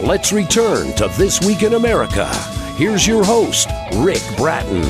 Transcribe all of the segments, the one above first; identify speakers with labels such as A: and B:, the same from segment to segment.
A: Let's return to This Week in America. Here's your host, Rick Bratton.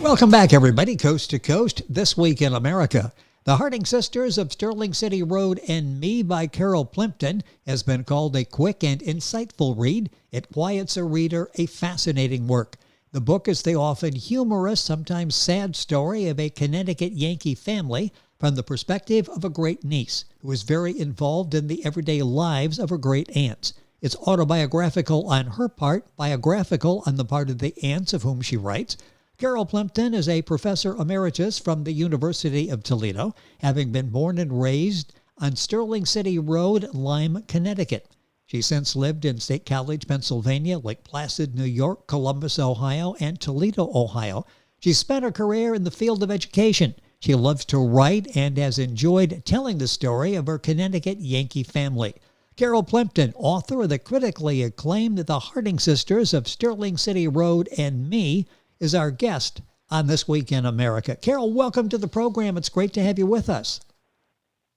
B: Welcome back, everybody, coast to coast, This Week in America. The Harding Sisters of Sterling City Road and Me by Carol Plimpton has been called a quick and insightful read. It quiets a reader, a fascinating work. The book is the often humorous, sometimes sad story of a Connecticut Yankee family from the perspective of a great niece who is very involved in the everyday lives of her great aunts. It's autobiographical on her part, biographical on the part of the aunts of whom she writes. Carol Plimpton is a Professor Emeritus from the University of Toledo, having been born and raised on Sterling City Road, Lyme, Connecticut. She's since lived in State College, Pennsylvania, Lake Placid, New York, Columbus, Ohio, and Toledo, Ohio. She's spent her career in the field of education. She loves to write and has enjoyed telling the story of her Connecticut Yankee family. Carol Plimpton, author of the critically acclaimed The Harding Sisters of Sterling City Road and Me, is our guest on This Week in America. Carol, welcome to the program. It's great to have you with us.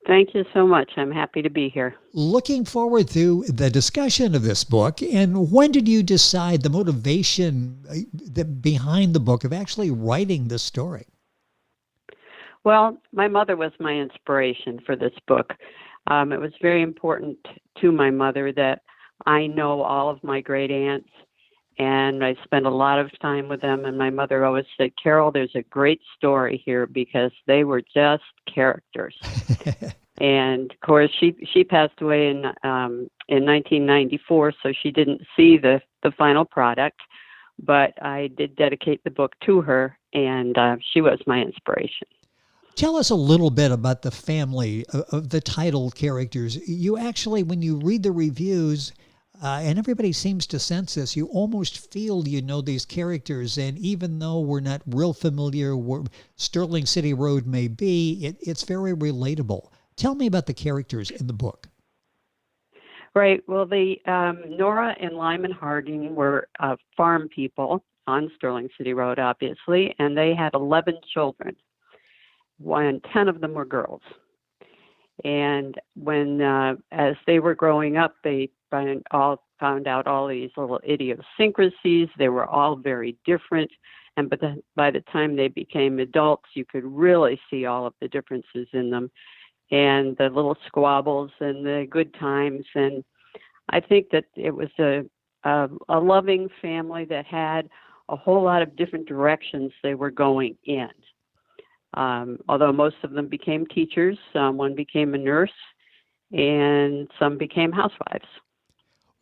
C: Thank you so much. I'm happy to be here.
B: Looking forward to the discussion of this book. And when did you decide the motivation behind the book of actually writing this story?
C: Well, my mother was my inspiration for this book. It was very important to my mother that I know all of my great aunts, and I spent a lot of time with them. And my mother always said, Carol, there's a great story here because they were just characters. And of course, she passed away in 1994, so she didn't see the final product. But I did dedicate the book to her, and she was my inspiration.
B: Tell us a little bit about the family of the title characters. You actually, when you read the reviews, and everybody seems to sense this, you almost feel you know these characters. And even though we're not real familiar where Sterling City Road may be, it's very relatable. Tell me about the characters in the book.
C: Right. Well, the Nora and Lyme and Harding were farm people on Sterling City Road, obviously, and they had 11 children. 10 of them were girls. And when, as they were growing up, they found out all these little idiosyncrasies. They were all very different. And by the time they became adults, you could really see all of the differences in them and the little squabbles and the good times. And I think that it was a loving family that had a whole lot of different directions they were going in. Although most of them became teachers, one became a nurse, and some became housewives.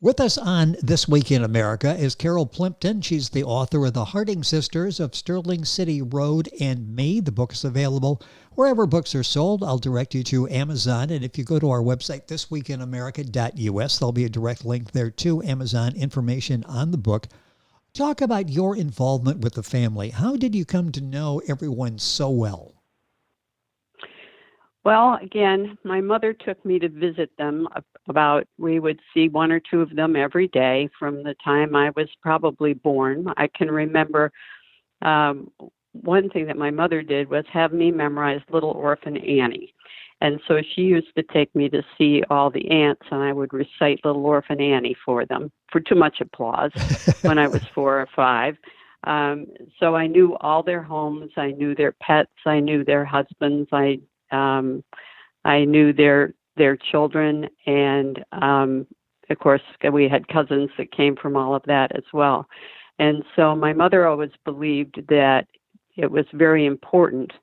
B: With us on This Week in America is Carol Plimpton. She's the author of The Harding Sisters of Sterling City Road and Me. The book is available wherever books are sold. I'll direct you to Amazon. And if you go to our website, thisweekinamerica.us, there'll be a direct link there to Amazon information on the book. Talk about your involvement with the family. How did you come to know everyone so well?
C: Well, again, my mother took me to visit them we would see one or two of them every day from the time I was probably born. I can remember one thing that my mother did was have me memorize Little Orphan Annie. And so she used to take me to see all the aunts, and I would recite Little Orphan Annie for them for too much applause when I was 4 or 5. So I knew all their homes. I knew their pets. I knew their husbands. I knew their children, and of course we had cousins that came from all of that as well. And so my mother always believed that it was very important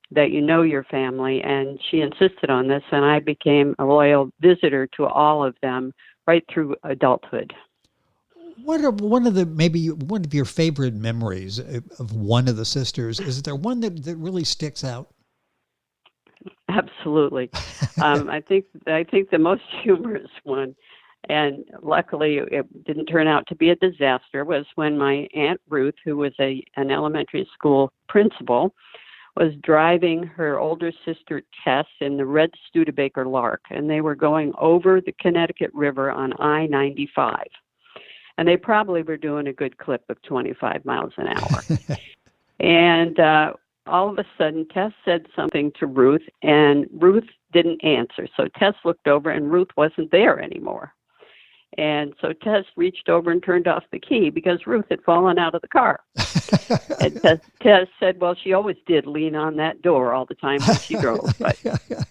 C: that you know your family, and she insisted on this, and I became a loyal visitor to all of them right through adulthood.
B: What are one of your favorite memories of one of the sisters? Is there one that really sticks out?
C: Absolutely. I think the most humorous one, and luckily it didn't turn out to be a disaster, was when my Aunt Ruth, who was an elementary school principal, was driving her older sister Tess in the red Studebaker Lark, and they were going over the Connecticut River on I-95. And they probably were doing a good clip of 25 miles an hour. And all of a sudden, Tess said something to Ruth, and Ruth didn't answer. So Tess looked over, and Ruth wasn't there anymore. And so Tess reached over and turned off the key because Ruth had fallen out of the car. And Tess said, well, she always did lean on that door all the time when she drove. But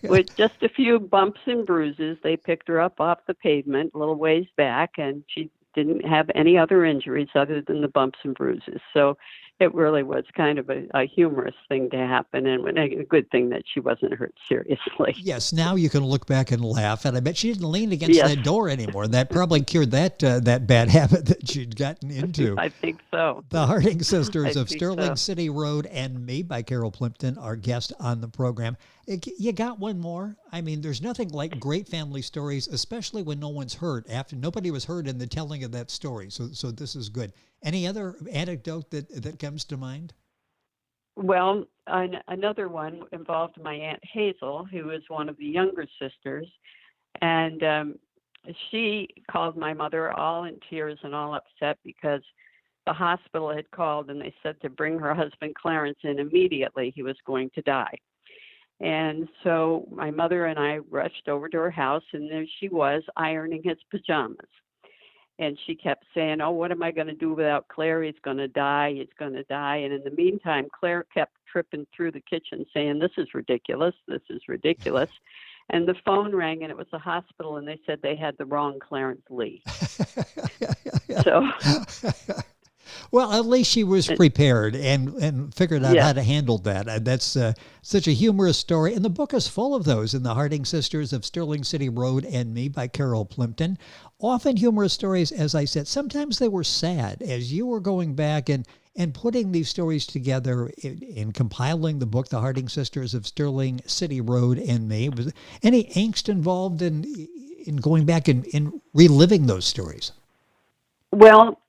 C: with just a few bumps and bruises, they picked her up off the pavement a little ways back, and she didn't have any other injuries other than the bumps and bruises. So it really was kind of a humorous thing to happen, and a good thing that she wasn't hurt seriously.
B: Yes, now you can look back and laugh, and I bet she didn't lean against that door anymore. That probably cured that bad habit that she'd gotten into.
C: I think so.
B: The Harding Sisters of Sterling City Road and Me by Carol Plimpton, our guest on the program. You got one more? I mean, there's nothing like great family stories, especially when no one's hurt. After nobody was hurt in the telling of that story, so this is good. Any other anecdote that comes to mind?
C: Well, another one involved my Aunt Hazel, who was one of the younger sisters, and she called my mother all in tears and all upset because the hospital had called and they said to bring her husband Clarence in immediately. He was going to die. And so my mother and I rushed over to her house, and there she was ironing his pajamas. And she kept saying, oh, what am I going to do without Claire? He's going to die. He's going to die. And in the meantime, Claire kept tripping through the kitchen saying, this is ridiculous. This is ridiculous. And the phone rang, and it was the hospital, and they said they had the wrong Clarence Lee. So...
B: Well, at least she was prepared and figured out how to handle that. That's such a humorous story. And the book is full of those in The Harding Sisters of Sterling City Road and Me by Carol Plimpton. Often humorous stories, as I said. Sometimes they were sad. As you were going back and putting these stories together in compiling the book, The Harding Sisters of Sterling City Road and Me, was any angst involved in going back and reliving those stories?
C: Well,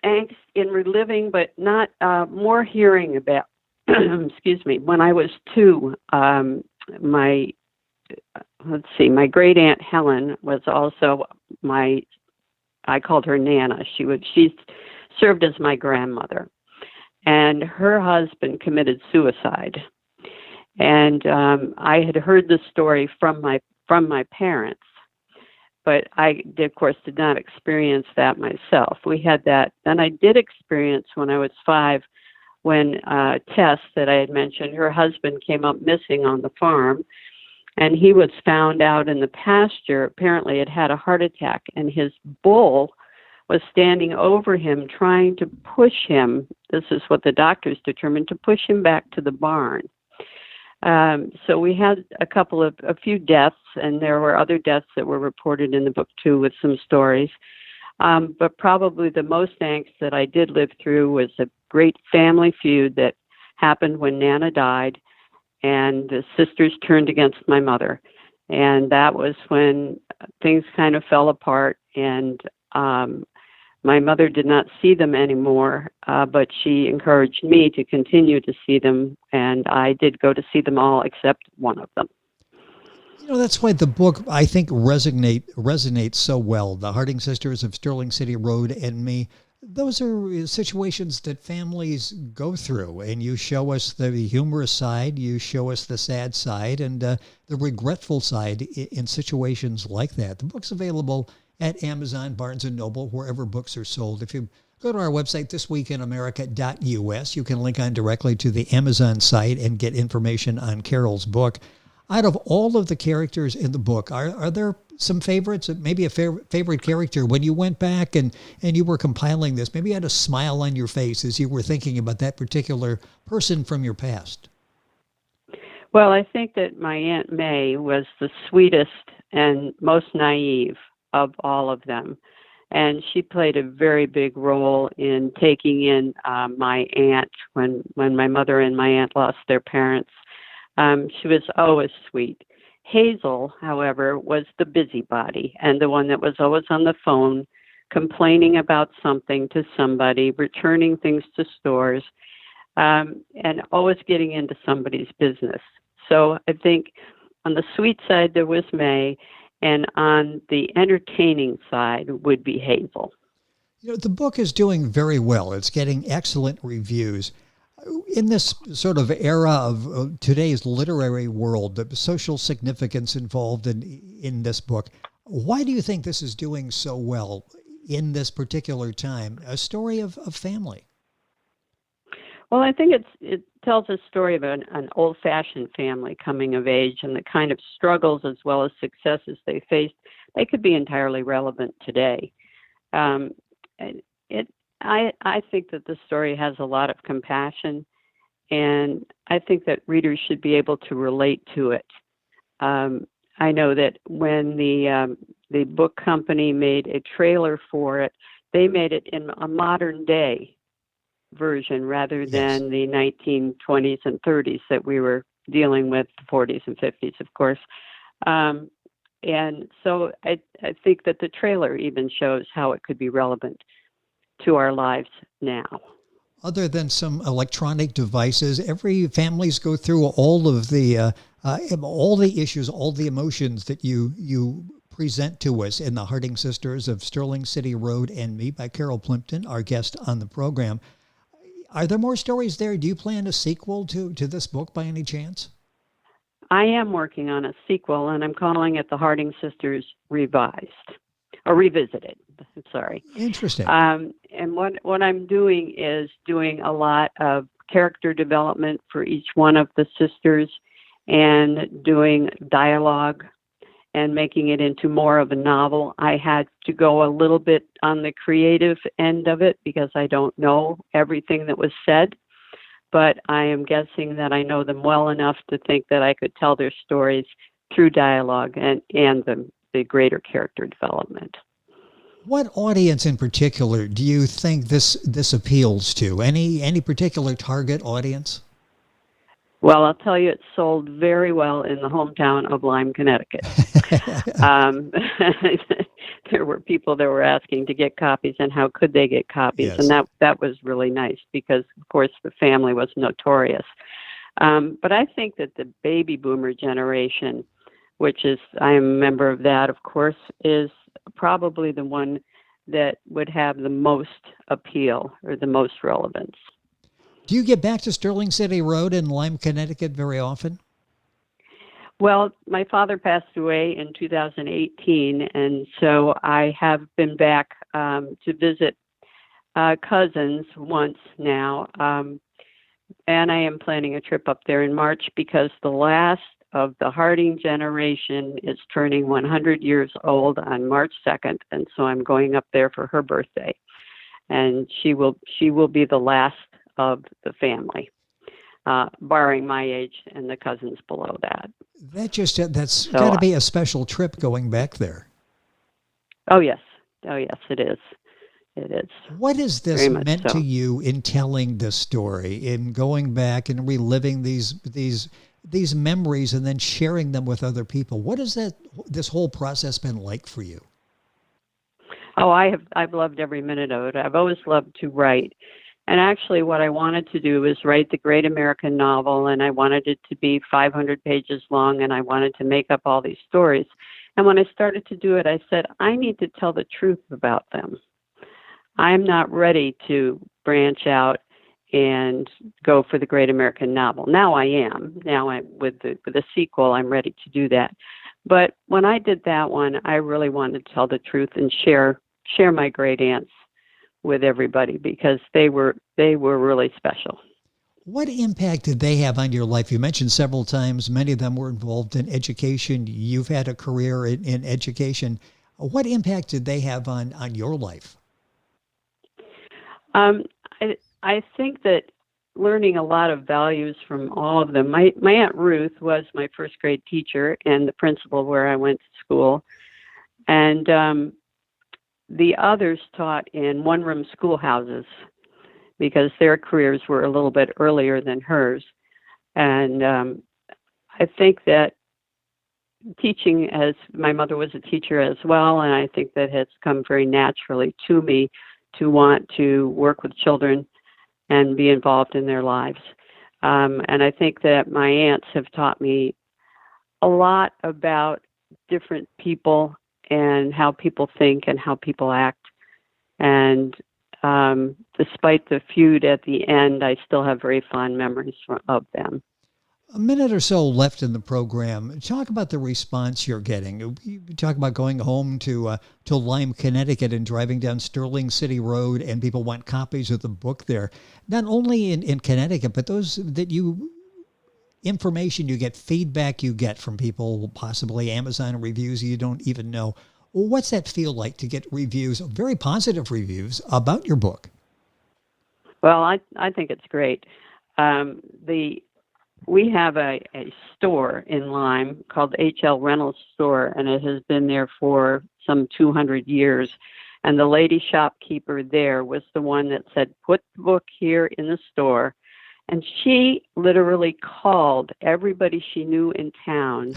C: angst in reliving, but not more hearing about, excuse me, when I was 2, my great aunt Helen was also I called her Nana. She served as my grandmother, and her husband committed suicide. And I had heard the story from my parents, but I, of course, did not experience that myself. We had that. And I did experience when I was 5, when Tess, that I had mentioned, her husband came up missing on the farm, and he was found out in the pasture. Apparently had a heart attack, and his bull was standing over him, trying to push him. This is what the doctors determined, to push him back to the barn. So we had a few deaths, and there were other deaths that were reported in the book too, with some stories. But probably the most angst that I did live through was a great family feud that happened when Nana died, and the sisters turned against my mother. And that was when things kind of fell apart, and my mother did not see them anymore, but she encouraged me to continue to see them, and I did go to see them all except one of them.
B: You know, that's why the book, I think, resonates so well. The Harding Sisters of Sterling City Road and Me. Those are situations that families go through, and you show us the humorous side, you show us the sad side, and the regretful side in situations like that. The book's available at Amazon, Barnes & Noble, wherever books are sold. If you go to our website, thisweekinamerica.us, you can link on directly to the Amazon site and get information on Carol's book. Out of all of the characters in the book, are there some favorites? Maybe a favorite character when you went back and you were compiling this, maybe you had a smile on your face as you were thinking about that particular person from your past?
C: Well, I think that my Aunt May was the sweetest and most naive of all of them. And she played a very big role in taking in my aunt when my mother and my aunt lost their parents. She was always sweet. Hazel, however, was the busybody and the one that was always on the phone, complaining about something to somebody, returning things to stores, and always getting into somebody's business. So I think on the sweet side, there was May, and on the entertaining side would be Hazel.
B: You know, the book is doing very well. It's getting excellent reviews. In this sort of era of today's literary world, the social significance involved in this book, why do you think this is doing so well in this particular time? A story of family.
C: Well, I think it tells a story of an old-fashioned family coming of age and the kind of struggles as well as successes they faced. They could be entirely relevant today. I think that the story has a lot of compassion, and I think that readers should be able to relate to it. I know that when the book company made a trailer for it, they made it in a modern day version rather than the 1920s and 30s that we were dealing with, the 40s and 50s, of course. And so I think that the trailer even shows how it could be relevant to our lives now.
B: Other than some electronic devices, every families go through all of the issues, all the emotions that you present to us in the Harding Sisters of Sterling City Road and Me by Carol Plimpton, our guest on the program. Are there more stories there? Do you plan a sequel to this book by any chance?
C: I am working on a sequel, and I'm calling it The Harding Sisters Revised, or Revisited. I'm sorry.
B: Interesting.
C: And what I'm doing is doing a lot of character development for each one of the sisters and doing dialogue and making it into more of a novel. I had to go a little bit on the creative end of it because I don't know everything that was said, but I am guessing that I know them well enough to think that I could tell their stories through dialogue and the greater character development.
B: What audience in particular do you think this appeals to? Any particular target audience?
C: Well, I'll tell you, it sold very well in the hometown of Lyme, Connecticut. There were people that were asking to get copies and how could they get copies.
B: Yes.
C: And that was really nice because, of course, the family was notorious. But I think that the baby boomer generation, which is, I am a member of that, of course, is probably the one that would have the most appeal or the most relevance.
B: Do you get back to Sterling City Road in Lyme, Connecticut very often?
C: Well, my father passed away in 2018, and so I have been back to visit cousins once now, and I am planning a trip up there in March because the last of the Harding generation is turning 100 years old on March 2nd, and so I'm going up there for her birthday, and she will be the last of the family, barring my age and the cousins below that.
B: That's got to be a special trip going back there.
C: Oh yes, it is. It is.
B: What has this meant to you in telling this story, in going back and reliving these memories and then sharing them with other people? What has this whole process been like for you?
C: Oh, I've loved every minute of it. I've always loved to write. And actually what I wanted to do was write the great American novel, and I wanted it to be 500 pages long, and I wanted to make up all these stories. And when I started to do it, I said, I need to tell the truth about them. I'm not ready to branch out and go for the great American novel. Now I am. Now with the sequel, I'm ready to do that. But when I did that one, I really wanted to tell the truth and share my great aunts with everybody because they were really special.
B: What impact did they have on your life? You mentioned several times many of them were involved in education. You've had a career in education. What impact did they have on your life?
C: I think that learning a lot of values from all of them. My Aunt Ruth was my first grade teacher and the principal where I went to school. And the others taught in one-room schoolhouses because their careers were a little bit earlier than hers. And I think that teaching, as my mother was a teacher as well, and I think that has come very naturally to me to want to work with children and be involved in their lives. And I think that my aunts have taught me a lot about different people and how people think and how people act. And despite the feud at the end, I still have very fond memories of them.
B: A minute or so left in the program. Talk about the response you're getting. You talk about going home to Lyme, Connecticut, and driving down Sterling City Road, and people want copies of the book there. Not only in Connecticut, but those that information you get, feedback you get from people, possibly Amazon reviews you don't even know. What's that feel like to get reviews, very positive reviews about your book?
C: Well, I think it's great. We have a store in Lyme called H.L. Reynolds Store, and it has been there for some 200 years. And the lady shopkeeper there was the one that said, put the book here in the store. And she literally called everybody she knew in town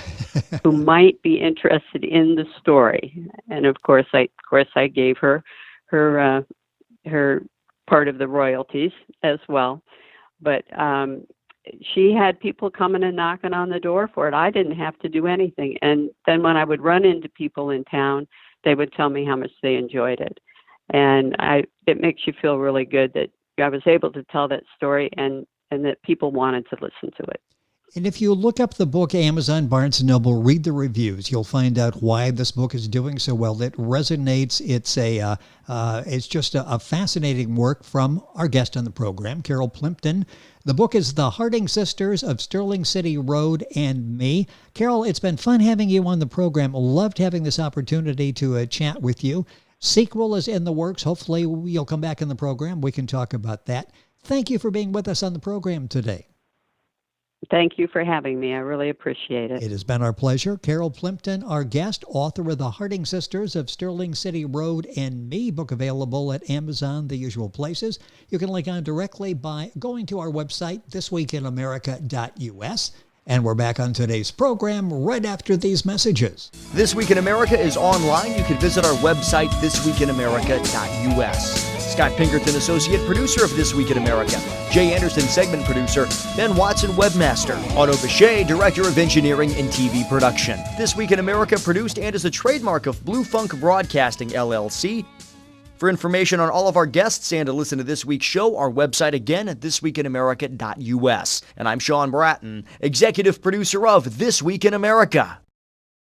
C: who might be interested in the story. And of course I gave her part of the royalties as well. But she had people coming and knocking on the door for it. I didn't have to do anything. And then when I would run into people in town, they would tell me how much they enjoyed it. And it makes you feel really good that I was able to tell that story and that people wanted to listen to it.
B: And if you look up the book, Amazon, Barnes & Noble, read the reviews, you'll find out why this book is doing so well. It resonates. It's just a fascinating work from our guest on the program, Carol Plimpton. The book is The Harding Sisters of Sterling City Road and Me. Carol, it's been fun having you on the program. Loved having this opportunity to chat with you. Sequel is in the works. Hopefully you'll come back in the program. We can talk about that. Thank you for being with us on the program today.
C: Thank you for having me. I really appreciate it.
B: It has been our pleasure. Carol Plimpton, our guest, author of The Harding Sisters of Sterling City Road and Me, book available at Amazon, the usual places. You can link on directly by going to our website, thisweekinamerica.us. And we're back on today's program right after these messages.
D: This Week in America is online. You can visit our website, thisweekinamerica.us. Scott Pinkerton, associate producer of This Week in America. Jay Anderson, segment producer. Ben Watson, webmaster. Otto Bechet, director of engineering and TV production. This Week in America produced and is a trademark of Blue Funk Broadcasting, LLC. For information on all of our guests and to listen to this week's show, our website again at thisweekinamerica.us. And I'm Sean Bratton, executive producer of This Week in America.